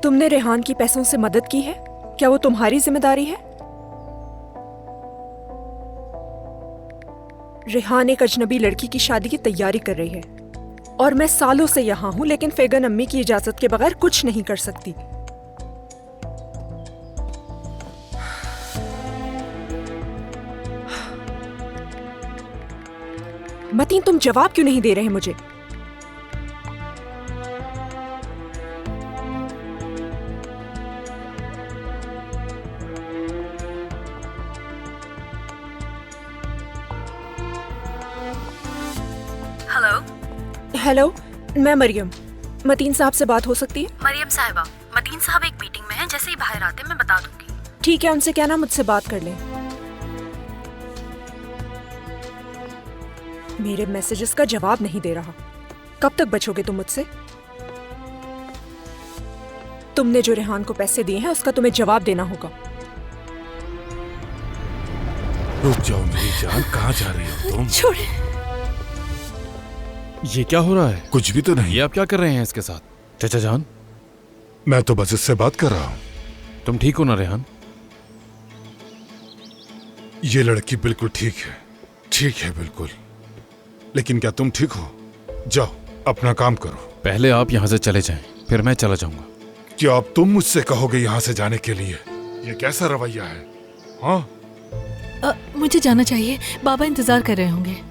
तुमने रेहान की पैसों से मदद की है? क्या वो तुम्हारी जिम्मेदारी है? रेहान एक अजनबी लड़की की शादी की तैयारी कर रही है और मैं सालों से यहाँ हूँ, लेकिन फेगन अम्मी की इजाजत के बगैर कुछ नहीं कर सकती। मतीन, तुम जवाब क्यों नहीं दे रहे मुझे? हेलो, मैं मरियम। मतीन साहब से बात हो सकती है? मरियम साहिबा, मतीन साहब एक मीटिंग में हैं, जैसे ही बाहर आते मैं बता दूंगी। ठीक है, उनसे कहना मुझसे बात कर लें। मेरे मैसेजेस का जवाब नहीं दे रहा। कब तक बचोगे तुम मुझसे? तुमने जो रेहान को पैसे दिए हैं उसका तुम्हें जवाब देना होगा। रुक जाओ मेरी जान, कहाँ जा रही हो तुम? छोड़े। ये क्या हो रहा है? कुछ भी तो नहीं। ये आप क्या कर रहे हैं इसके साथ? चाचा जान, मैं तो बस इससे बात कर रहा हूँ। तुम ठीक हो ना रेहान? ये लड़की बिल्कुल ठीक है, ठीक है बिल्कुल। लेकिन क्या तुम ठीक हो? जाओ अपना काम करो। पहले आप यहाँ से चले जाएं, फिर मैं चला जाऊंगा। क्या अब तुम मुझसे कहोगे यहाँ से जाने के लिए? ये कैसा रवैया है? हाँ, मुझे जाना चाहिए, बाबा इंतजार कर रहे होंगे।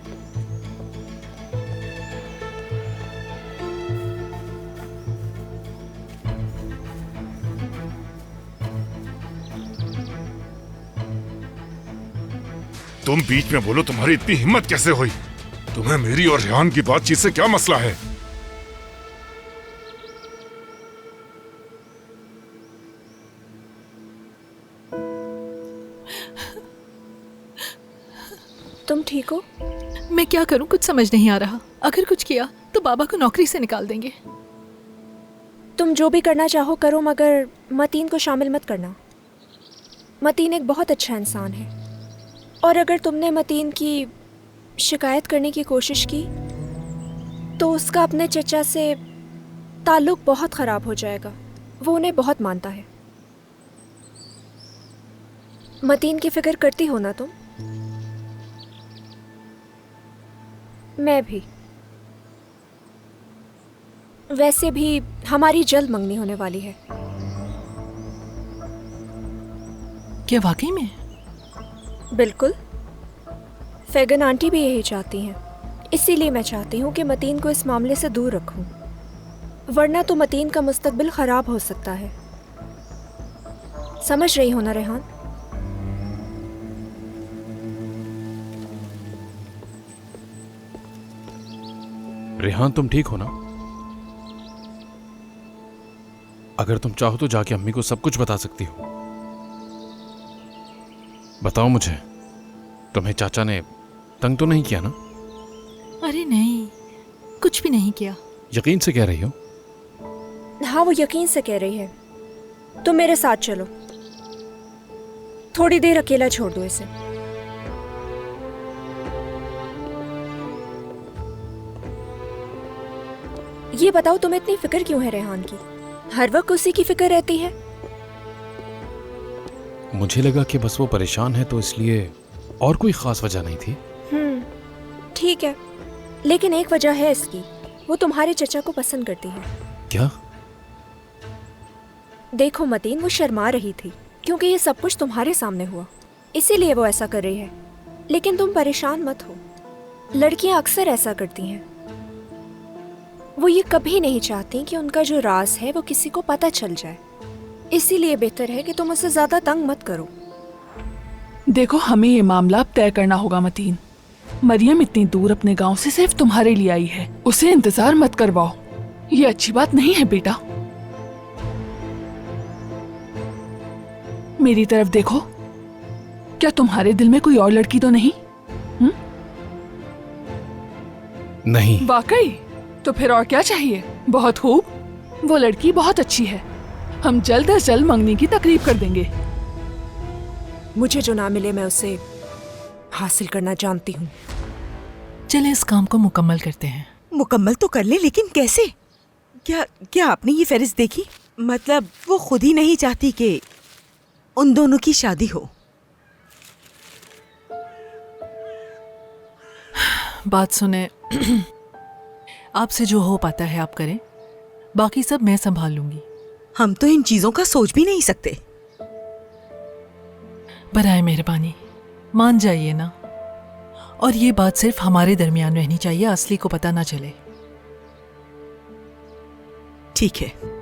तुम बीच में बोलो, तुम्हारी इतनी हिम्मत कैसे हुई? तुम्हें मेरी और रेहान की बातचीत से क्या मसला है? तुम ठीक हो? मैं क्या करूं, कुछ समझ नहीं आ रहा। अगर कुछ किया तो बाबा को नौकरी से निकाल देंगे। तुम जो भी करना चाहो करो, मगर मतीन को शामिल मत करना। मतीन एक बहुत अच्छा इंसान है और अगर तुमने मतीन की शिकायत करने की कोशिश की तो उसका अपने चचा से ताल्लुक बहुत ख़राब हो जाएगा। वो उन्हें बहुत मानता है। मतीन की फिक्र करती हो ना तुम? मैं भी। वैसे भी हमारी जल्द मंगनी होने वाली है। क्या वाकई में? बिल्कुल। फेगन आंटी भी यही चाहती हैं। इसीलिए मैं चाहती हूँ कि मतीन को इस मामले से दूर रखूं, वरना तो मतीन का मुस्तकबिल खराब हो सकता है। समझ रही हो ना रेहान? रेहान, तुम ठीक हो ना? अगर तुम चाहो तो जाके अम्मी को सब कुछ बता सकती हो। बताओ मुझे, तुम्हें चाचा ने तंग तो नहीं किया ना? अरे नहीं, कुछ भी नहीं किया। यकीन से कह रही हो? हाँ, वो यकीन से कह रही है। तुम मेरे साथ चलो, थोड़ी देर अकेला छोड़ दो इसे। ये बताओ, तुम्हें इतनी फिक्र क्यों है रेहान की? हर वक्त उसी की फिक्र रहती है। मुझे लगा कि बस वो परेशान है तो इसलिए, और कोई खास वजह नहीं थी। ठीक है, लेकिन एक वजह है इसकी। वो तुम्हारे चचा को पसंद करती है। क्या? देखो मतीन, वो शर्मा रही थी क्योंकि ये सब कुछ तुम्हारे सामने हुआ, इसीलिए वो ऐसा कर रही है। लेकिन तुम परेशान मत हो, लड़कियां अक्सर ऐसा करती हैं। वो ये कभी नहीं चाहती कि उनका जो राज है वो किसी को पता चल जाए। इसीलिए बेहतर है कि तुम उसे ज्यादा तंग मत करो। देखो, हमें ये मामला अब तय करना होगा मतीन। मरियम इतनी दूर अपने गांव से सिर्फ तुम्हारे लिए आई है, उसे इंतजार मत करवाओ। ये अच्छी बात नहीं है बेटा। मेरी तरफ देखो, क्या तुम्हारे दिल में कोई और लड़की तो नहीं? नहीं। वाकई? तो फिर और क्या चाहिए? बहुत खूब, वो लड़की बहुत अच्छी है। हम जल्द अज जल्द मंगनी की तकरीब कर देंगे। मुझे जो ना मिले मैं उसे हासिल करना जानती हूँ। चलें इस काम को मुकम्मल करते हैं। मुकम्मल तो कर ले, लेकिन कैसे? क्या आपने ये फहरिस्त देखी? मतलब वो खुद ही नहीं चाहती कि उन दोनों की शादी हो। बात सुने, आपसे जो हो पाता है आप करें, बाकी सब मैं संभाल लूंगी। हम तो इन चीजों का सोच भी नहीं सकते। बराए मेहरबानी मान जाइए ना, और ये बात सिर्फ हमारे दरमियान रहनी चाहिए, असली को पता ना चले। ठीक है।